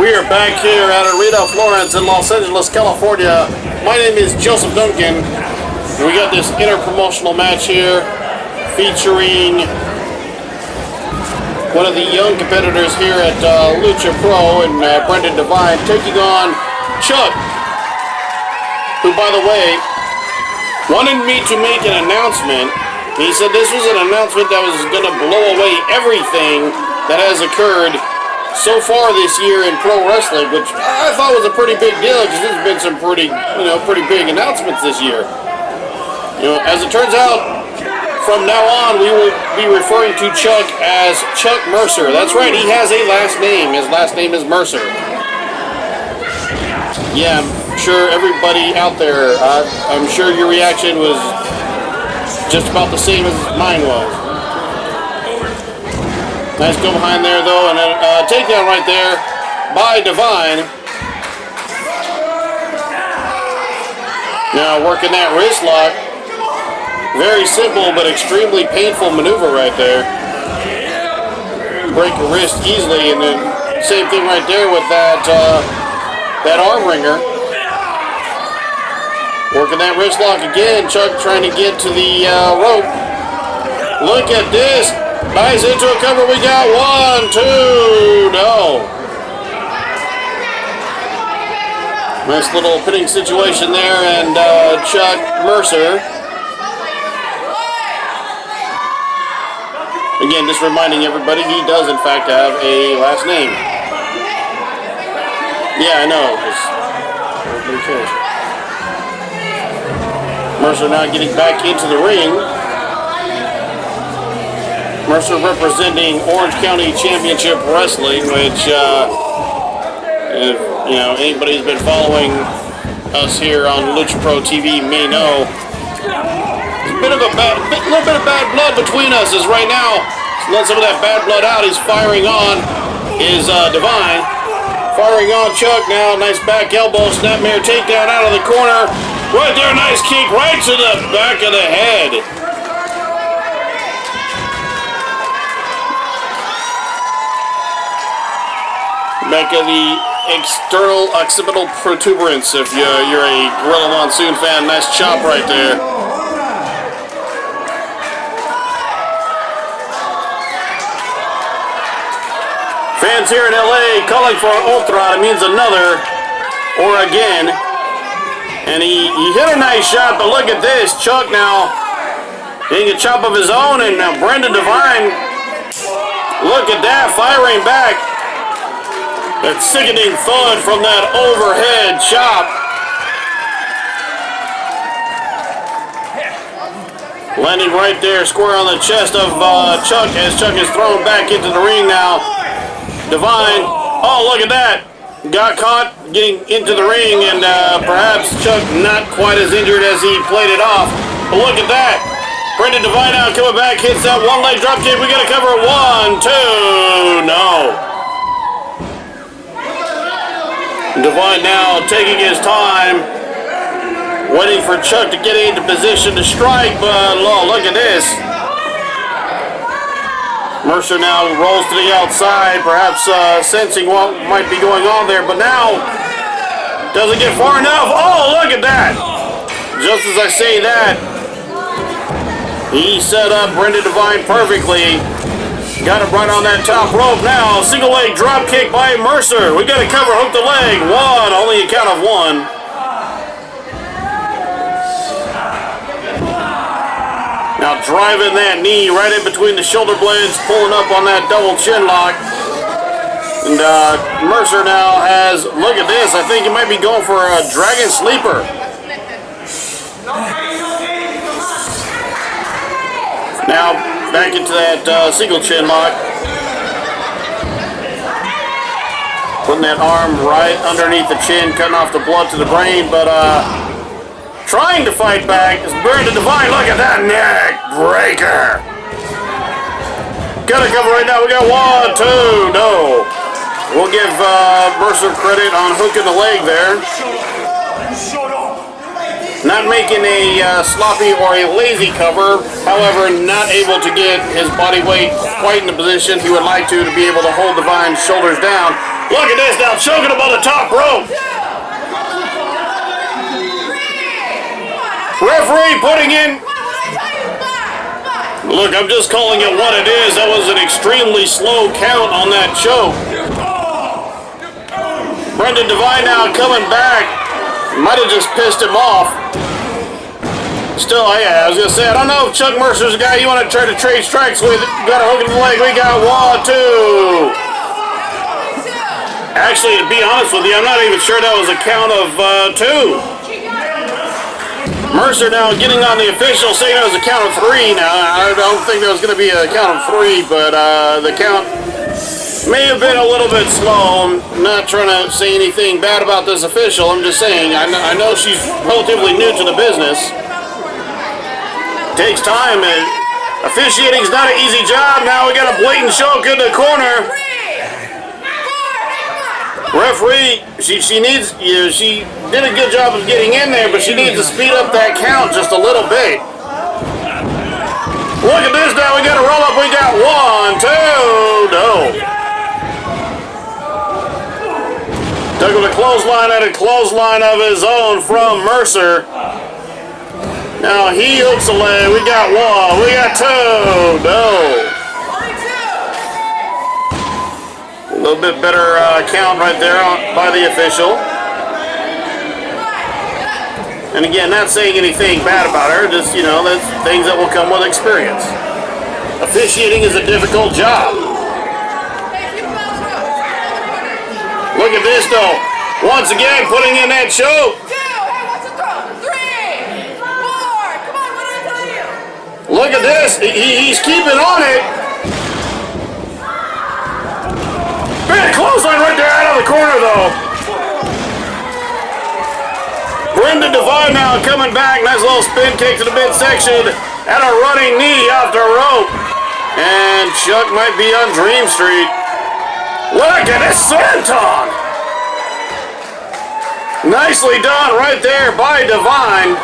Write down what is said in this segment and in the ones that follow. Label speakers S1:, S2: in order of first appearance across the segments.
S1: We are back here at Arena Florence in Los Angeles, California. My name is Joseph Duncan. We got this interpromotional match here featuring one of the young competitors here at LUCHAPRO and Brendan Devine taking on Chuck, who, by the way, wanted me to make an announcement. He said this was an announcement that was going to blow away everything that has occurred so far this year in pro wrestling, which I thought was a pretty big deal because there's been some pretty big announcements this year. As it turns out, from now on, we will be referring to Chuck as Chuck Mercer. That's right, he has a last name. His last name is Mercer. Yeah, I'm sure everybody out there, I'm sure your reaction was just about the same as mine was. Nice go behind there, though, and then takedown right there by Devine. Now working that wrist lock. Very simple but extremely painful maneuver right there. Break your wrist easily, and then same thing right there with that arm wringer. Working that wrist lock again. Chuck trying to get to the rope. Look at this. Nice into a cover. We got 1, 2, no. Nice little pinning situation there, and Chuck Mercer. Again, just reminding everybody, he does in fact have a last name. Yeah, I know. Nobody cares. Mercer now getting back into the ring. Mercer representing Orange County Championship Wrestling, which, if anybody who's been following us here on LuchaPro TV may know, there's a little bit of bad blood between us. As right now, let some of that bad blood out. He's firing on is Devine, firing on Chuck now. Nice back elbow, snapmare takedown out of the corner. Right there, nice kick right to the back of the head. Back of the external occipital protuberance, if you're a Gorilla Monsoon fan. Nice chop right there. Fans here in LA calling for otra, it means another or again. And he hit a nice shot, but look at this. Chuck now getting a chop of his own, and now Brendan Devine, look at that, firing back. That sickening thud from that overhead chop. Landing right there, square on the chest of Chuck, as Chuck is thrown back into the ring now. Devine, oh, look at that. Got caught getting into the ring, and perhaps Chuck not quite as injured as he played it off. But look at that. Brendan Devine now coming back, hits that one leg drop kick. We got to cover 1, 2, no. Devine now taking his time, waiting for Chuck to get into position to strike, but look at this. Mercer now rolls to the outside, perhaps sensing what might be going on there, but now doesn't get far enough. Oh, look at that. Just as I say that, he set up Brendan Devine perfectly. Got him right on that top rope now. Single leg drop kick by Mercer. We got to cover, hook the leg. 1, only a count of 1. Now driving that knee right in between the shoulder blades, pulling up on that double chin lock. And Mercer now has, look at this, I think he might be going for a dragon sleeper. Now back into that single chin lock. Putting that arm right underneath the chin, cutting off the blood to the brain, but trying to fight back is Brendan Devine. Look at that neck breaker. Got to cover right now. We got 1, 2, no. We'll give Mercer credit on hooking the leg there. Not making a sloppy or a lazy cover, however, not able to get his body weight quite in the position he would like to be able to hold Devine's shoulders down. Look at this now, choking him on the top rope. Referee putting in. Look, I'm just calling it what it is. That was an extremely slow count on that choke. Brendan Devine now coming back. Might have just pissed him off. Still, yeah, I was going to say, I don't know if Chuck Mercer's a guy you want to try to trade strikes with. Got a hook in the leg. We got 1, 2. Actually, to be honest with you, I'm not even sure that was a count of 2. Mercer now getting on the official, saying it was a count of 3. Now, I don't think there was going to be a count of 3, but the count may have been a little bit slow. I'm not trying to say anything bad about this official. I'm just saying, I know she's relatively new to the business. Takes time. Officiating's not an easy job. Now we got a blatant choke in the corner. Referee, she needs, she did a good job of getting in there, but she needs to speed up that count just a little bit. Look at this now, we got a roll up, we got 1, 2, no. Took him to clothesline at a clothesline of his own from Mercer. Now he hooks a leg, we got 1, we got 2, no. A little bit better count right there by the official. And again, not saying anything bad about her, just, you know, that's things that will come with experience. Officiating is a difficult job. Look at this, though. Once again, putting in that choke.
S2: 2, hey, what's it called? 3, 4, come on, what did I tell you?
S1: Look at this, he's keeping on it. Man, clothesline right there out of the corner, though. Brendan Devine now coming back. Nice little spin kick to the midsection. And a running knee off the rope. And Chuck might be on Dream Street. Look at this senton. Nicely done right there by Devine.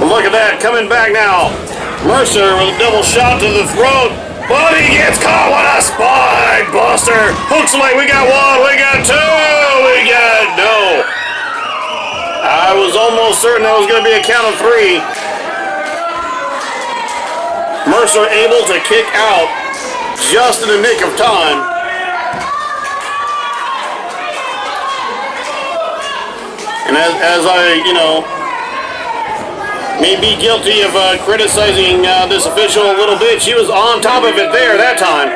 S1: Look at that, coming back now. Mercer with a double shot to the throat, but he gets caught with a spine buster. Hooks leg, we got 1, we got 2, we got no. I was almost certain that was going to be a count of 3. Mercer able to kick out just in the nick of time. And as I, you know, may be guilty of criticizing this official a little bit, she was on top of it there that time.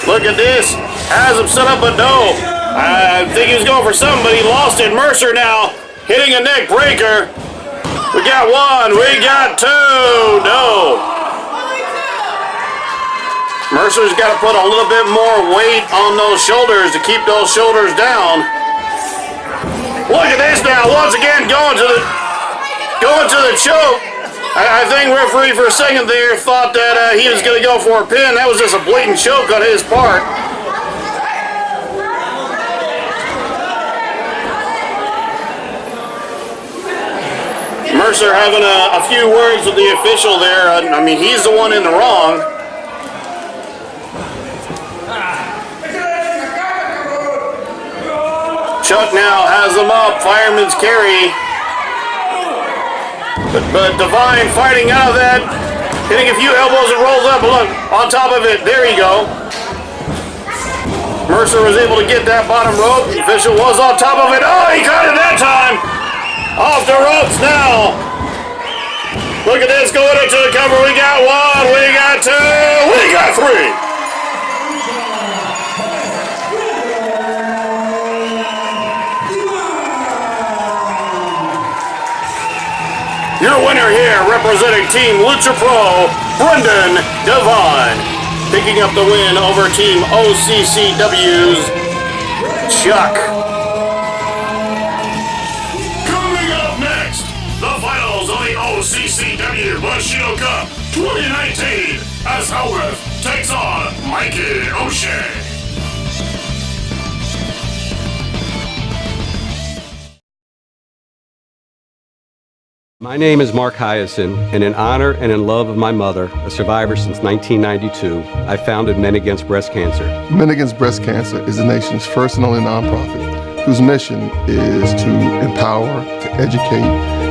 S1: Look at this. Has him set up, but no. I think he was going for something, but he lost it. Mercer now hitting a neck breaker. We got 1, we got 2, no. Mercer's got to put a little bit more weight on those shoulders to keep those shoulders down. Look at this now, once again going to the choke. I think referee for a second there thought that he was going to go for a pin. That was just a blatant choke on his part. Mercer having a few words with the official there. I mean, he's the one in the wrong. Chuck now has him up, fireman's carry. But Devine fighting out of that, hitting a few elbows and rolls up. Look, on top of it, there you go. Mercer was able to get that bottom rope. The official was on top of it. Oh, he caught it that time. Off the ropes now. Look at this, going into the cover. We got 1, we got 2, we got 3. Your winner here, representing Team LuchaPro, Brendan Devine. Picking up the win over Team OCCW's Chuck. Coming up next, the finals of the OCCW Bushido Cup 2019 as Helmuth takes on Mikey O'Shea.
S3: My name is Mark Hyacin, and in honor and in love of my mother, a survivor since 1992, I founded Men Against Breast Cancer.
S4: Men Against Breast Cancer is the nation's first and only nonprofit whose mission is to empower, to educate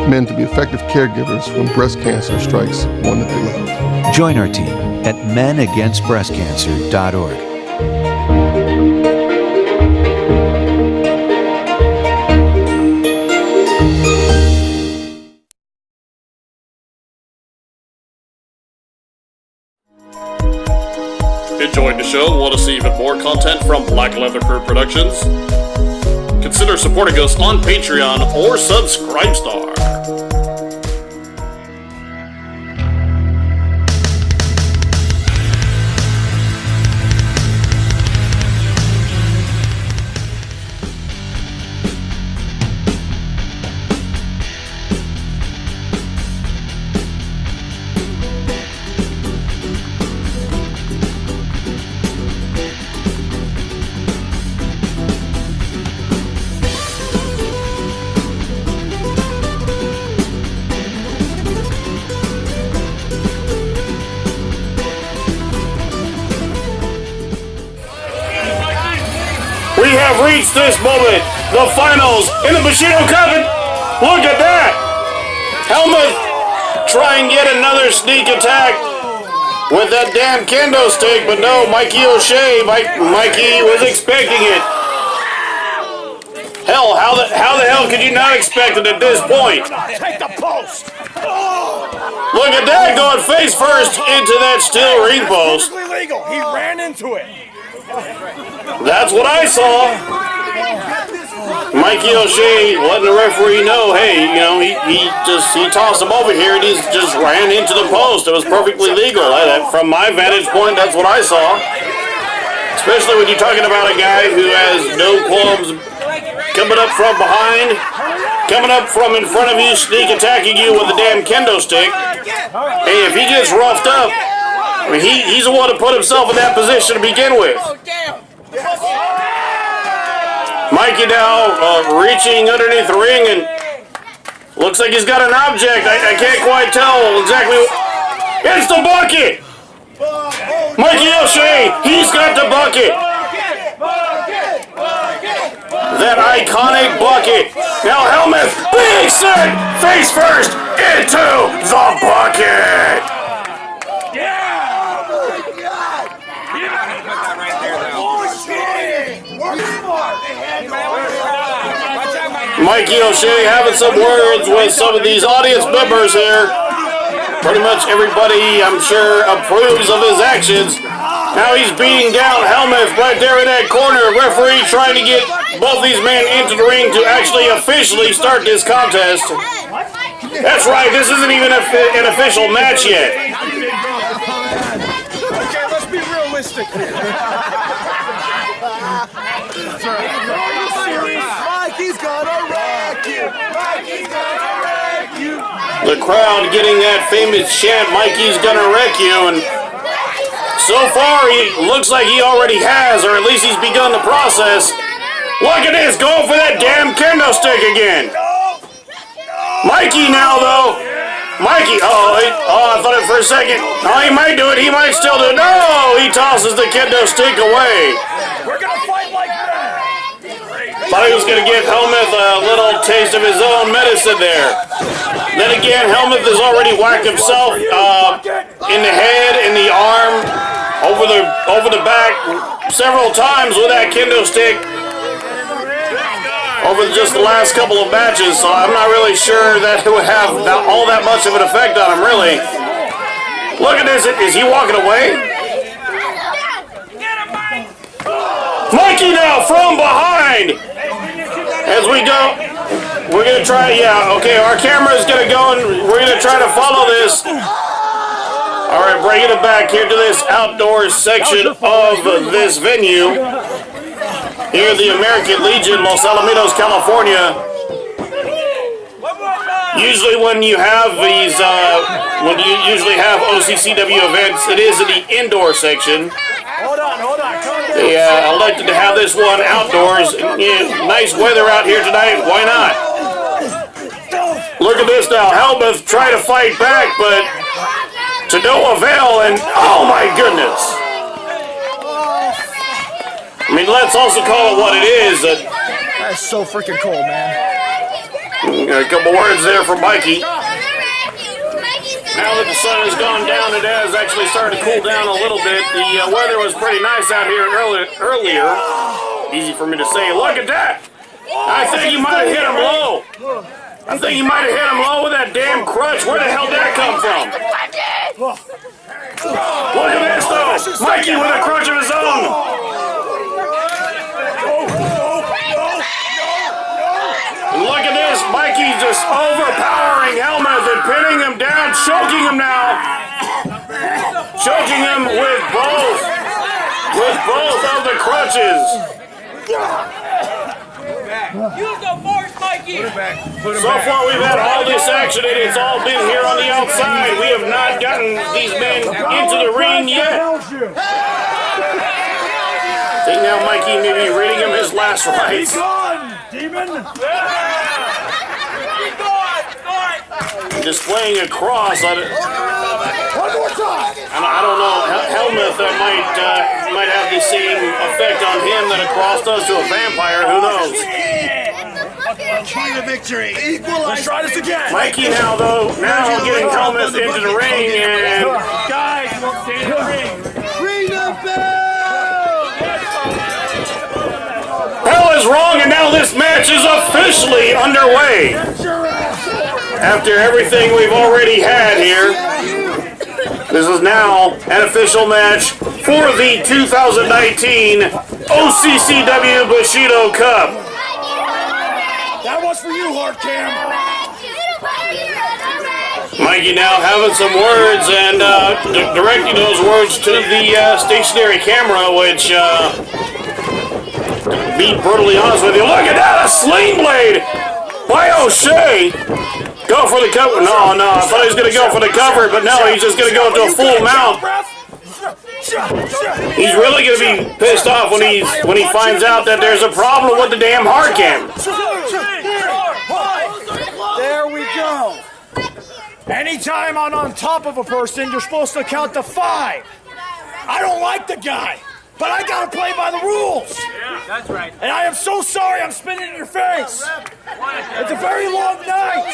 S4: men to be effective caregivers when breast cancer strikes one that they love.
S5: Join our team at menagainstbreastcancer.org.
S1: Enjoyed the show and want to see even more content from Black Leather Krew Productions? Consider supporting us on Patreon or Subscribestar. We have reached this moment, the finals in the Bushido Cup. Look at that! Helmuth trying yet another sneak attack with that damn kendo stick, but no, Mikey O'Shea, Mikey was expecting it. Hell, how the hell could you not expect it at this point?
S6: Take the post!
S1: Look at that, going face first into that steel ring post.
S6: Perfectly legal. He ran into it.
S1: That's what I saw. Mikey O'Shea letting the referee know, hey, you know, he tossed him over here and he just ran into the post. It was perfectly legal. From my vantage point, that's what I saw. Especially when you're talking about a guy who has no qualms coming up from behind, coming up from in front of you, sneak attacking you with a damn kendo stick. Hey, if he gets roughed up, I mean, he's the one to put himself in that position to begin with. Mikey now reaching underneath the ring and looks like he's got an object. I can't quite tell exactly. It's the bucket! Mikey O'Shea, he's got the bucket! That iconic bucket. Now Helmuth, big set, face first into the bucket! Mikey O'Shea having some words with some of these audience members here. Pretty much everybody, I'm sure, approves of his actions. Now he's beating down Helmuth right there in that corner. Referee trying to get both these men into the ring to actually officially start this contest. That's right, this isn't even an official match yet.
S6: Okay, let's be realistic here. Mikey's gonna wreck you. Mikey's gonna wreck you.
S1: The crowd getting that famous chant, Mikey's gonna wreck you, and so far he looks like he already has, or at least he's begun the process. Look at this, going for that damn kendo stick again. Mikey now though. Mikey, I thought it for a second. Oh, he might do it, he might still do it. No, he tosses the kendo stick away.
S6: We're gonna fight like that.
S1: Thought he was going to give Helmuth a little taste of his own medicine there. Then again, Helmuth has already whacked himself in the head, in the arm, over the back several times with that kendo stick over just the last couple of matches, so I'm not really sure that it would have all that much of an effect on him, really. Look at this. Is he walking away? Mikey now from behind! As we go, we're going to try, okay, our camera's going to go and we're going to try to follow this. All right, bringing it back here to this outdoor section of this venue. Here at the American Legion, Los Alamitos, California. Usually when you have these, when you usually have OCCW events, it is in the indoor section.
S6: Hold on.
S1: They elected to have this one outdoors. Nice weather out here tonight. Why not? Look at this now. Helmuth trying to fight back, but to no avail, and oh my goodness. I mean, let's also call it what it is.
S6: That's so freaking cool, man.
S1: A couple words there from Mikey. Now that the sun has gone down, it has actually started to cool down a little bit. The weather was pretty nice out here earlier. Easy for me to say. Look at that. I think he might have hit him low. I think he might have hit him low with that damn crutch. Where the hell did that come from? Look at this, though. Mikey with a crutch of his own. And look at this. Mikey just overpowering Helmuth and pinning him down, choking him now. Choking him with both of the crutches.
S2: Use the force, Mikey!
S1: So far we've had all this action and it's all been here on the outside. We have not gotten these men into the ring yet. I think now Mikey may be reading him his last rites.
S6: Demon!
S1: Displaying a cross on it. I don't know. Helmuth might have the same effect on him that a cross does to a vampire. Who knows?
S6: Try the victory. Let's try this again.
S1: Mikey now, though, getting Helmuth into the ring, and
S6: guys, won't stay in the ring. Ring the bell.
S1: hell is wrong, and now this match is officially underway. After everything we've already had here, this is now an official match for the 2019 OCCW Bushido Cup.
S6: That was for you, Hard Cam.
S1: Mikey now having some words and directing those words to the stationary camera, which, to be brutally honest with you, look at that, a sling blade by O'Shea. Go for the cover. No, I thought he was going to go for the cover, but no, he's just going to go to a full mount. He's really going to be pissed off when he finds out that there's a problem with the damn hard cam.
S6: There we go. Anytime I'm on top of a person, you're supposed to count to 5. I don't like the guy, but I gotta play by the rules.
S7: Yeah, that's right.
S6: And I am so sorry I'm spitting in your face. It's a very long night.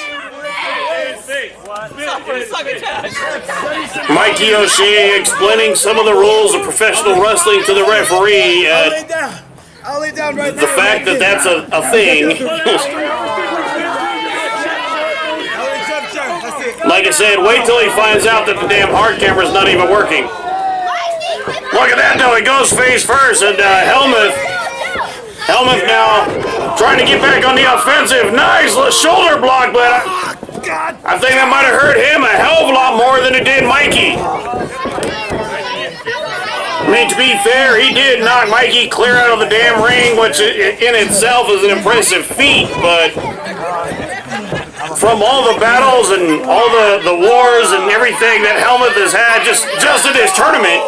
S1: Mikey O'Shea explaining some of the rules of professional wrestling to the referee.
S6: I'll lay down right
S1: the fact that that's a thing. Like I said, wait till he finds out that the damn hard camera's not even working. Look at that, though. He goes face first, and Helmuth now trying to get back on the offensive. Nice shoulder block, but I think that might have hurt him a hell of a lot more than it did Mikey. I mean, to be fair, he did knock Mikey clear out of the damn ring, which in itself is an impressive feat, but from all the battles and all the wars and everything that Helmuth has had just in this tournament,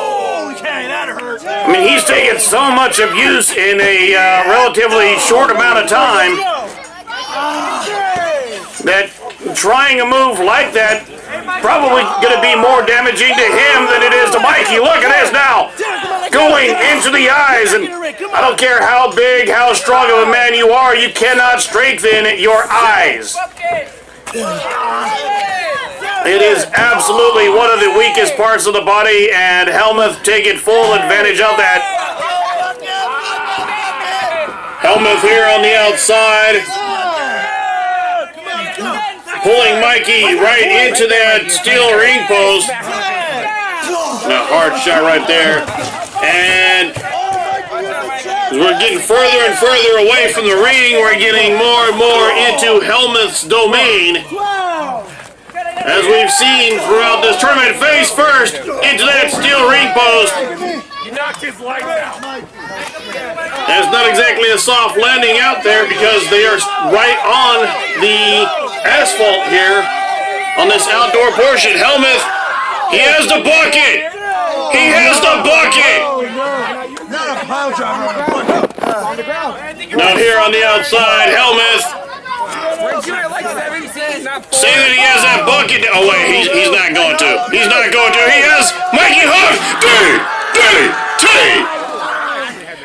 S1: I mean, he's taken so much abuse in a relatively short amount of time that trying a move like that probably going to be more damaging to him than it is to Mikey. Look at this now. Going into the eyes, and I don't care how big, how strong of a man you are, you cannot strengthen your eyes. It is absolutely one of the weakest parts of the body, and Helmuth taking full advantage of that. Helmuth here on the outside, pulling Mikey right into that steel ring post. A hard shot right there. And as we're getting further and further away from the ring, we're getting more and more into Helmuth's domain. As we've seen throughout this tournament, face first into that steel ring post.
S6: You knocked his lights out.
S1: It's not exactly a soft landing out there because they are right on the asphalt here on this outdoor portion. Helmuth, he has the bucket. He has the bucket.
S6: Not a pile driver
S1: Now here on the outside, Helmuth. saying that he has that bucket. Oh wait, he's not going to. He's not going to. He has Mikey hook. DDT.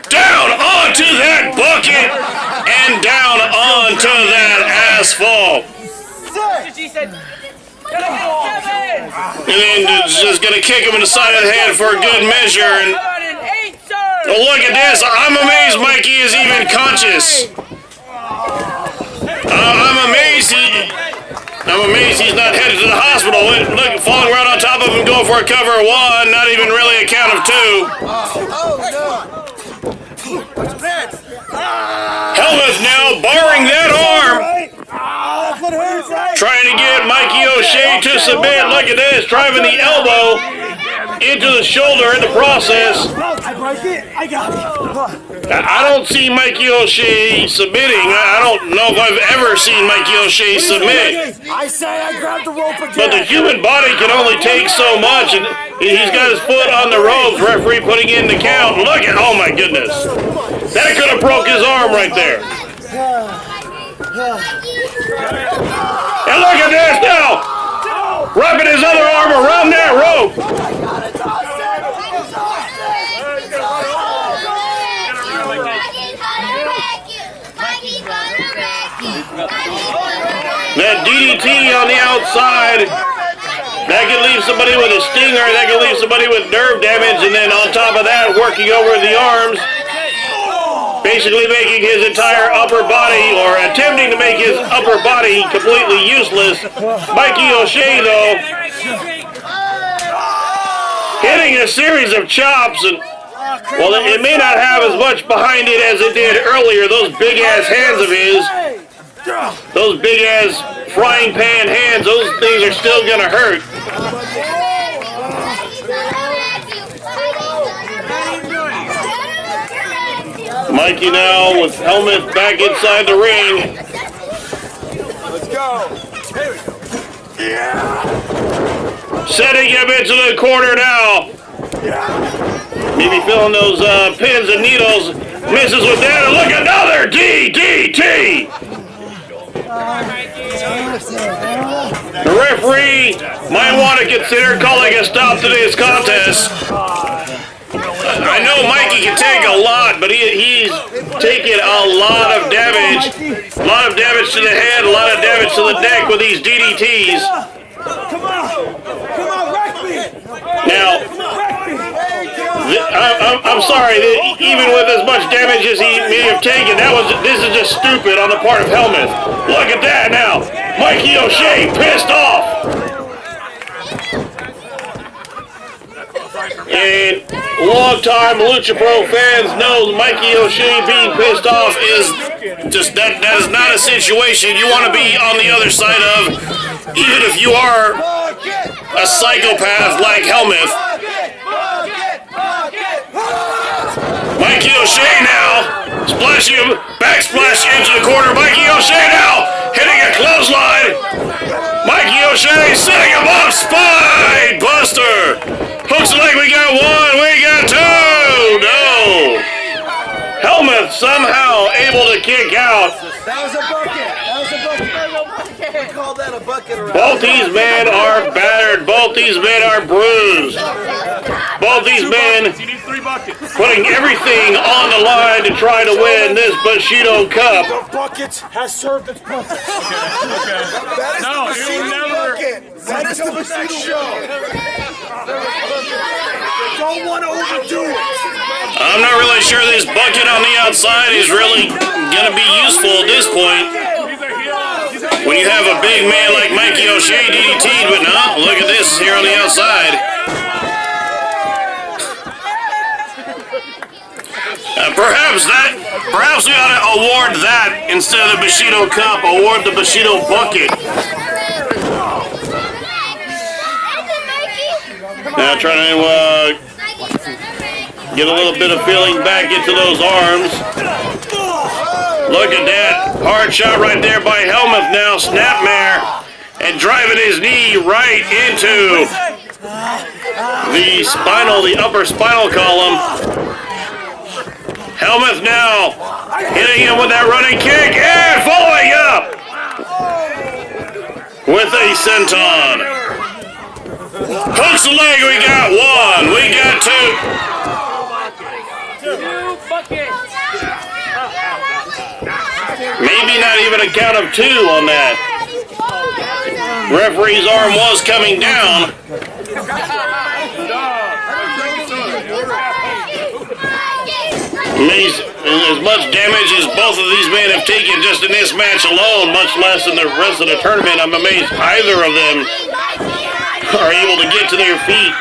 S1: Down onto that bucket and down onto that asphalt. And then just gonna kick him in the side of the head for a good measure. And oh, look at this! I'm amazed Mikey is even conscious. I'm amazed he's not headed to the hospital. Look, falling right on top of him, going for a cover of one, not even really a count of two. Helmuth now barring that arm. Trying to get Mikey O'Shea to submit. Look at this, driving the elbow into the shoulder in the process. I don't see Mikey O'Shea submitting. I don't know if I've ever seen Mikey O'Shea submit.
S6: I say I grabbed the rope again.
S1: But the human body can only take so much, and he's got his foot on the ropes, referee putting in the count. Look at, oh my goodness. That could have broke his arm right there. And look at this now! Wrapping his other arm around that rope! That DDT on the outside, that could leave somebody with a stinger, that could leave somebody with nerve damage, and then on top of that, working over the arms, basically making his entire upper body, or attempting to make his upper body completely useless. Mikey O'Shea, though, hitting a series of chops, and, well, it may not have as much behind it as it did earlier. Those big-ass hands of his, those big-ass frying pan hands, those things are still gonna hurt. Mikey now with Helmuth back inside the ring.
S6: Let's go. Here we go. Yeah.
S1: Setting him into the corner now. Maybe feeling those pins and needles. Misses with that. And look, another DDT. The referee might want to consider calling a stop to this contest. I know Mikey can take a lot, but he's taking a lot of damage. A lot of damage to the head, a lot of damage to the neck with these DDTs.
S6: Come on, wreck me.
S1: Now, I'm sorry, even with as much damage as he may have taken, this is just stupid on the part of Helmuth. Look at that now. Mikey O'Shea pissed off. And long-time LuchaPro fans know Mikey O'Shea being pissed off is just that is not a situation you want to be on the other side of, even if you are a psychopath like Helmuth. Mikey O'Shea now splashing him, backsplash into the corner. Mikey O'Shea now hitting a clothesline. Mikey O'Shea setting him up, spine buster. Hooks it like we got one, we got two. No. Helmuth somehow able to kick out.
S6: That was a bucket. We call that a bucket around.
S1: Both these men are battered. Both these men are bruised. Both these men putting everything on the line to try to win this Bushido Cup.
S6: The bucket has served its purpose.
S7: No, it will never.
S6: That is the Bushido show. Don't want to overdo it.
S1: I'm not really sure this bucket on the outside is really going to be useful at this point. When you have a big man like Mikey O'Shea DDT'd, but no, look at this here on the outside. Perhaps we ought to award that instead of the Bushido Cup, award the Bushido Bucket. Now trying to get a little bit of feeling back into those arms. Look at that. Hard shot right there by Helmuth now. Snapmare. And driving his knee right into the upper spinal column. Helmuth now hitting him with that running kick and following up. with a senton. Hooks the leg, we got one, we got two. Maybe not even a count of two on that. Referee's arm was coming down. As much damage as both of these men have taken just in this match alone, much less in the rest of the tournament, I'm amazed either of them are able to get to their feet.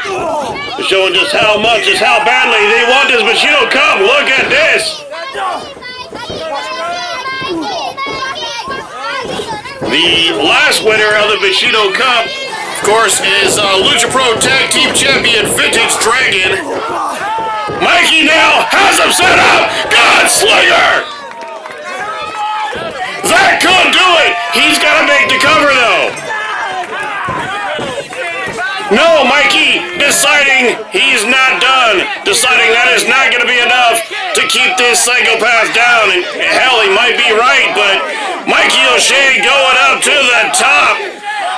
S1: Showing just how badly they want this Bushido Cup. Look at this. The last winner of the Bushido Cup, of course, is LuchaPro Tag Team Champion Vintage Dragon. Mikey now has him set up. Gunslinger! That could do it. He's got to make the cover, though. No, Mikey deciding he's not done. Deciding that is not going to be enough to keep this psychopath down. And hell, he might be right, but Mikey O'Shea going up to the top.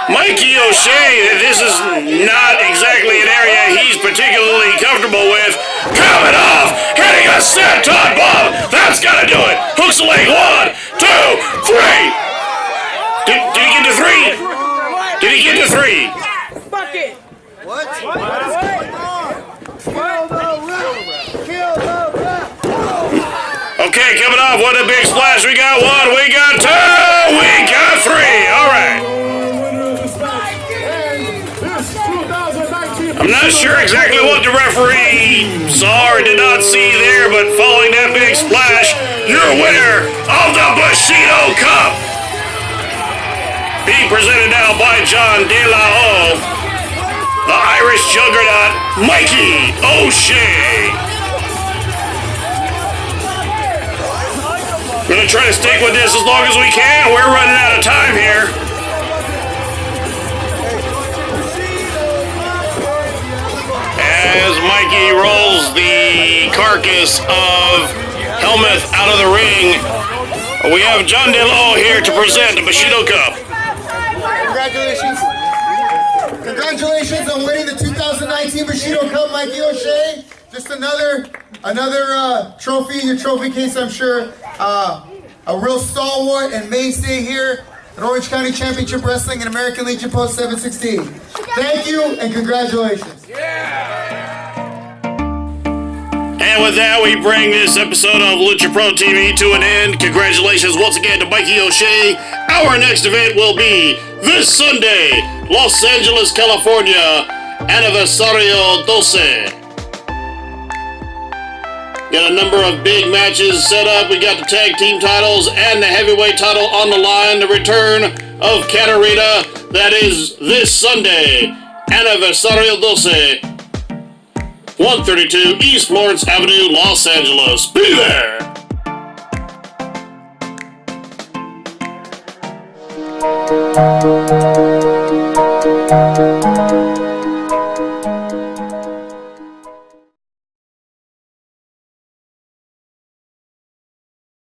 S1: Mikey O'Shea, this is not exactly an area he's particularly comfortable with. Coming off, hitting a senton bomb. That's got to do it. Hooks the leg. 1, 2, 3. Did he get to 3? Did he get to 3?
S2: Fuck it.
S6: What?
S1: Okay, coming off with a big splash. We got 1, we got 2, we got 3. All right. I'm not sure exactly what the referee saw or did not see there, but following that big splash, your winner of the Bushido Cup, being presented now by John De La O, the Irish Juggernaut, Mikey O'Shea. We're going to try to stick with this as long as we can. We're running out of time here. As Mikey rolls the carcass of Helmuth out of the ring, we have John De La O here to present the Bushido Cup.
S8: Congratulations. Congratulations on winning the 2019 Bushido Cup, Mikey O'Shea. Just another trophy in your trophy case, I'm sure. A real stalwart and mainstay here at Orange County Championship Wrestling and American Legion Post 716. Thank you and congratulations.
S1: And with that, we bring this episode of LuchaPro TV to an end. Congratulations once again to Mikey O'Shea. Our next event will be this Sunday, Los Angeles, California, Aniversario 12. Got a number of big matches set up. We got the tag team titles and the heavyweight title on the line. The return of Katarina. That is this Sunday, Aniversario 12. 132 East Florence Avenue, Los Angeles. Be there!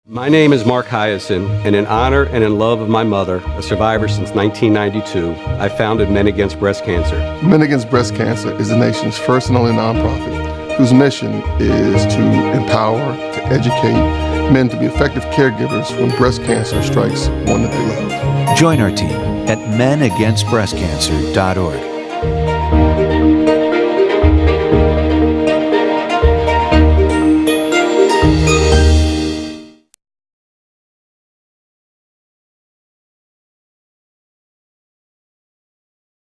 S3: My name is Mark Hyacinth, and in honor and in love of my mother, a survivor since 1992, I founded Men Against Breast Cancer.
S4: Men Against Breast Cancer is the nation's first and only nonprofit whose mission is to empower, to educate men to be effective caregivers when breast cancer strikes one that they love.
S5: Join our team at menagainstbreastcancer.org.